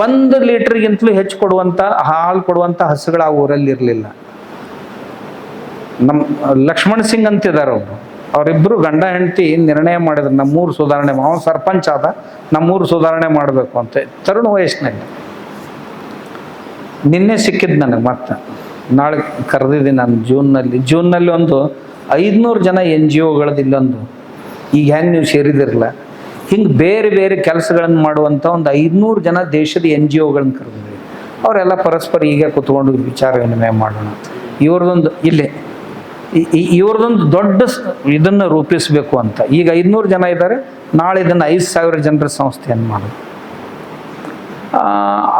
1 ಲೀಟರ್ಗಿಂತಲೂ ಹೆಚ್ಚು ಕೊಡುವಂಥ ಹಾಲು ಕೊಡುವಂಥ ಹಸುಗಳು ಆ ಊರಲ್ಲಿ ಇರಲಿಲ್ಲ. ನಮ್ಮ ಲಕ್ಷ್ಮಣ್ ಸಿಂಗ್ ಅಂತಿದ್ದಾರೆ ಒಬ್ರು, ಅವರಿಬ್ಬರು ಗಂಡ ಹೆಂಡತಿ ನಿರ್ಣಯ ಮಾಡಿದ್ರು ನಮ್ಮೂರು ಸುಧಾರಣೆ, ಅವನು ಸರ್ಪಂಚ್ ಆದ, ನಮ್ಮೂರು ಸುಧಾರಣೆ ಮಾಡಬೇಕು ಅಂತ. ತರುಣ ವಯಸ್ಸಿನಲ್ಲಿ ನಿನ್ನೆ ಸಿಕ್ಕಿದ್ದು ನನಗೆ, ಮತ್ತೆ ನಾಳೆ ಕರೆದಿದ್ದೀನಿ ನಾನು. ಜೂನ್ನಲ್ಲಿ ಒಂದು 500 ಜನ NGOಗಳದ್ದು ಇಲ್ಲೊಂದು, ಈಗ ಹೆಂಗೆ ನೀವು ಸೇರಿದಿರಲ್ಲ ಹಿಂಗೆ ಬೇರೆ ಬೇರೆ ಕೆಲಸಗಳನ್ನು ಮಾಡುವಂಥ ಒಂದು 500 ಜನ ದೇಶದ NGOಗಳನ್ನ ಕರೆದಿದ್ವಿ. ಅವರೆಲ್ಲ ಪರಸ್ಪರ ಈಗ ಕೂತ್ಕೊಂಡು ವಿಚಾರ ವಿನಿಮಯ ಮಾಡೋಣ. ಇವ್ರದೊಂದು ಇಲ್ಲೇ ಇವ್ರದೊಂದು ದೊಡ್ಡ ಇದನ್ನು ರೂಪಿಸಬೇಕು ಅಂತ. ಈಗ 500 ಜನ ಇದ್ದಾರೆ, ನಾಳೆ ಇದನ್ನು 5000 ಜನರ ಸಂಸ್ಥೆಯನ್ನು ಮಾಡೋದು.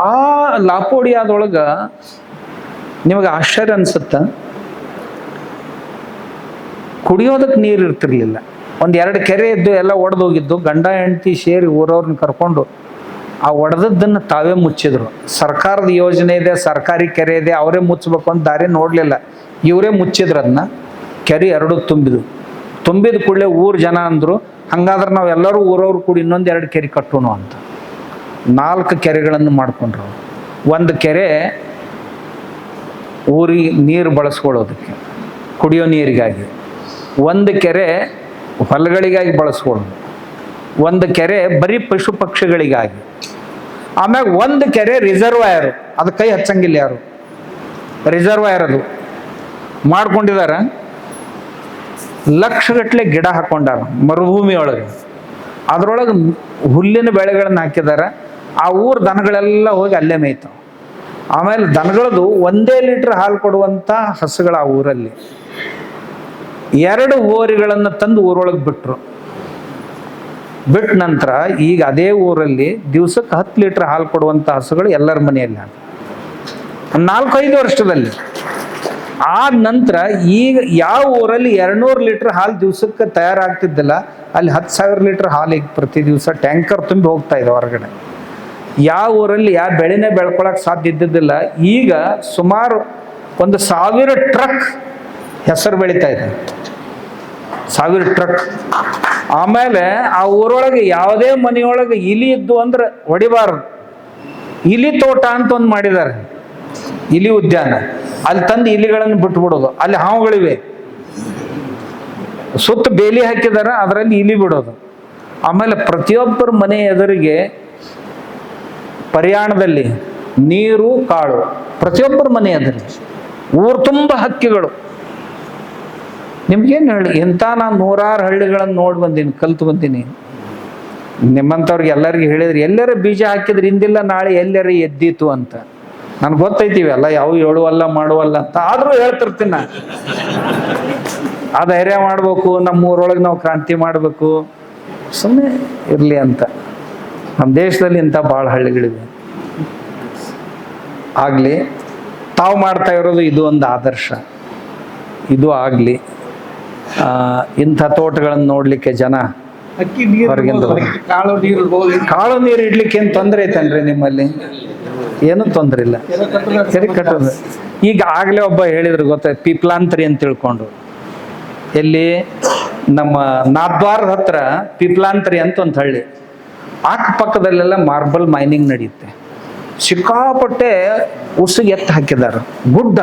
ಆ ಲಾಪೋಡಿಯಾದೊಳಗೆ ನಿಮಗೆ ಆಶ್ಚರ್ಯ ಅನ್ಸುತ್ತೆ, ಕುಡಿಯೋದಕ್ಕೆ ನೀರು ಇರ್ತಿರ್ಲಿಲ್ಲ. 1-2 ಕೆರೆ ಇದ್ದು ಎಲ್ಲ ಒಡೆದೋಗಿದ್ದು. ಗಂಡ ಹೆಂಡತಿ ಸೇರಿ ಊರವ್ರನ್ನ ಕರ್ಕೊಂಡು ಆ ಒಡೆದದ್ದನ್ನು ತಾವೇ ಮುಚ್ಚಿದ್ರು. ಸರ್ಕಾರದ ಯೋಜನೆ ಇದೆ, ಸರ್ಕಾರಿ ಕೆರೆ ಇದೆ, ಅವರೇ ಮುಚ್ಚಬೇಕು ಅಂತ ದಾರಿ ನೋಡಲಿಲ್ಲ, ಇವರೇ ಮುಚ್ಚಿದ್ರು ಅದನ್ನ. ಕೆರೆ 2 ತುಂಬಿದ ಕೂಡಲೇ ಊರು ಜನ ಅಂದರು, ಹಂಗಾದ್ರೆ ನಾವು ಎಲ್ಲರೂ ಊರವ್ರು ಕೂಡಿ ಇನ್ನೊಂದು 2 ಕೆರೆ ಕಟ್ಟೋಣ ಅಂತ 4 ಕೆರೆಗಳನ್ನು ಮಾಡಿಕೊಂಡ್ರು. 1 ಕೆರೆ ಊರಿಗೆ ನೀರು ಬಳಸ್ಕೊಳ್ಳೋದಕ್ಕೆ, ಕುಡಿಯೋ ನೀರಿಗಾಗಿ. 1 ಕೆರೆ ಹೊಲಗಳಿಗಾಗಿ ಬಳಸ್ಕೊಳ್ಳೋದು. 1 ಕೆರೆ ಬರೀ ಪಶು ಪಕ್ಷಿಗಳಿಗಾಗಿ. ಆಮ್ಯಾಗ 1 ಕೆರೆ ರಿಸರ್ವಾಯರ್, ಅದು ಕೈ ಹಚ್ಚಂಗಿಲ್ಲ ಯಾರು, ರಿಸರ್ವಾಯರ್ ಅದು ಮಾಡ್ಕೊಂಡಿದ್ದಾರೆ. ಲಕ್ಷಗಟ್ಟಲೆ ಗಿಡ ಹಾಕೊಂಡಾರ ಮರುಭೂಮಿ ಒಳಗೆ, ಅದರೊಳಗೆ ಹುಲ್ಲಿನ ಬೆಳೆಗಳನ್ನ ಹಾಕಿದ್ದಾರೆ. ಆ ಊರು ದನಗಳೆಲ್ಲ ಹೋಗಿ ಅಲ್ಲೇ ಮೇಯ್ತಾವೆ. ಆಮೇಲೆ ದನಗಳದು 1 ಲೀಟರ್ ಹಾಲು ಕೊಡುವಂಥ ಹಸುಗಳು ಆ ಊರಲ್ಲಿ. 2 ಹೋರಿಗಳನ್ನು ತಂದು ಊರೊಳಗೆ ಬಿಟ್ಟ ನಂತರ ಈಗ ಅದೇ ಊರಲ್ಲಿ ದಿವಸಕ್ಕೆ 10 ಲೀಟರ್ ಹಾಲು ಕೊಡುವಂಥ ಹಸುಗಳು ಎಲ್ಲರ ಮನೆಯಲ್ಲಿ 4-5 ವರ್ಷದಲ್ಲಿ. ಆದ ನಂತರ ಈಗ ಯಾವ ಊರಲ್ಲಿ 200 ಲೀಟರ್ ಹಾಲು ದಿವಸಕ್ಕೆ ತಯಾರಾಗ್ತಿದ್ದಿಲ್ಲ, ಅಲ್ಲಿ 10,000 ಲೀಟರ್ ಹಾಲು ಈಗ ಪ್ರತಿ ದಿವಸ ಟ್ಯಾಂಕರ್ ತುಂಬಿ ಹೋಗ್ತಾ ಇದೆ ಹೊರಗಡೆ. ಯಾವ ಊರಲ್ಲಿ ಯಾವ ಬೆಳೆನೇ ಬೆಳ್ಕೊಳಕ್ಕೆ ಸಾಧ್ಯ ಇದ್ದಿದ್ದಿಲ್ಲ, ಈಗ ಸುಮಾರು 1,000 ಟ್ರಕ್ ಹೆಸರು ಬೆಳೀತಾ ಇದೆ, 1000 ಟ್ರಕ್. ಆಮೇಲೆ ಆ ಊರೊಳಗೆ ಯಾವುದೇ ಮನೆಯೊಳಗೆ ಇಲಿ ಇದ್ದು ಅಂದ್ರೆ ಹೊಡಿಬಾರ್ದು, ಇಲಿ ತೋಟ ಅಂತ ಒಂದು ಮಾಡಿದ್ದಾರೆ, ಇಲಿ ಉದ್ಯಾನ. ಅಲ್ಲಿ ತಂದು ಇಲಿಗಳನ್ನು ಬಿಟ್ಬಿಡೋದು. ಅಲ್ಲಿ ಹಾವುಗಳಿವೆ, ಸುತ್ತ ಬೇಲಿ ಹಾಕಿದಾರೆ, ಅದರಲ್ಲಿ ಇಲಿ ಬಿಡೋದು. ಆಮೇಲೆ ಪ್ರತಿಯೊಬ್ಬರ ಮನೆ ಎದುರಿಗೆ ಪ್ರಯಾಣದಲ್ಲಿ ನೀರು ಕಾಳು, ಪ್ರತಿಯೊಬ್ಬರ ಮನೆ ಎದುರಿಗೆ. ಊರು ತುಂಬ ಹಕ್ಕಿಗಳು. ನಿಮ್ಗೇನು ಹೇಳಿ, ಇಂಥ ನಾನು 100 ಹಳ್ಳಿಗಳನ್ನು ನೋಡಿ ಬಂದೀನಿ, ಕಲ್ತು ಬಂದೀನಿ. ನಿಮ್ಮಂಥವ್ರಿಗೆ ಎಲ್ಲರಿಗೂ ಹೇಳಿದ್ರಿ, ಎಲ್ಲರ ಬೀಜ ಹಾಕಿದ್ರೆ ಇಂದಿಲ್ಲ ನಾಳೆ ಎಲ್ಲರ ಎದ್ದೀತು ಅಂತ. ನನ್ಗೆ ಗೊತ್ತೈತಿವಿ ಅಲ್ಲ, ಯಾವ ಹೇಳುವಲ್ಲ ಮಾಡುವಲ್ಲ ಅಂತ, ಆದರೂ ಹೇಳ್ತಿರ್ತೀನಿ ನಾನು. ಆ ಧೈರ್ಯ ಮಾಡ್ಬೇಕು, ನಮ್ಮ ಊರೊಳಗೆ ನಾವು ಕ್ರಾಂತಿ ಮಾಡಬೇಕು, ಸುಮ್ಮನೆ ಇರಲಿ ಅಂತ. ನಮ್ಮ ದೇಶದಲ್ಲಿ ಇಂಥ ಭಾಳ ಹಳ್ಳಿಗಳಿವೆ. ಆಗಲಿ, ತಾವು ಮಾಡ್ತಾ ಇರೋದು ಇದು ಒಂದು ಆದರ್ಶ, ಇದು ಆಗಲಿ. ಇಂಥ ತೋಟಗಳನ್ನು ನೋಡ್ಲಿಕ್ಕೆ ಜನ ಹೊರಗಿಂದ. ಕಾಳು ನೀರು ಇಡ್ಲಿಕ್ಕೆ ಏನು ತೊಂದರೆ ಐತನ್ರಿ ನಿಮ್ಮಲ್ಲಿ? ಏನೂ ತೊಂದರೆ ಇಲ್ಲ, ಕೆರೆ ಕಟ್ಟೋದು. ಈಗ ಆಗಲೇ ಒಬ್ಬ ಹೇಳಿದ್ರು ಗೊತ್ತಾಯ್ತು, ಪಿಪ್ಲಾಂತರಿ ಅಂತ ತಿಳ್ಕೊಂಡು. ಎಲ್ಲಿ ನಮ್ಮ ನಾದ್ವಾರದ ಹತ್ರ ಪಿಪ್ಲಾಂತರಿ ಅಂತ ಒಂದು ಹಳ್ಳಿ, ಅಕ್ಕಪಕ್ಕದಲ್ಲೆಲ್ಲ ಮಾರ್ಬಲ್ ಮೈನಿಂಗ್ ನಡೆಯುತ್ತೆ. ಸಿಕ್ಕಾಪಟ್ಟೆ ಉಸುಗೆ ಎತ್ತು ಹಾಕಿದ್ದಾರೆ, ಗುಡ್ಡ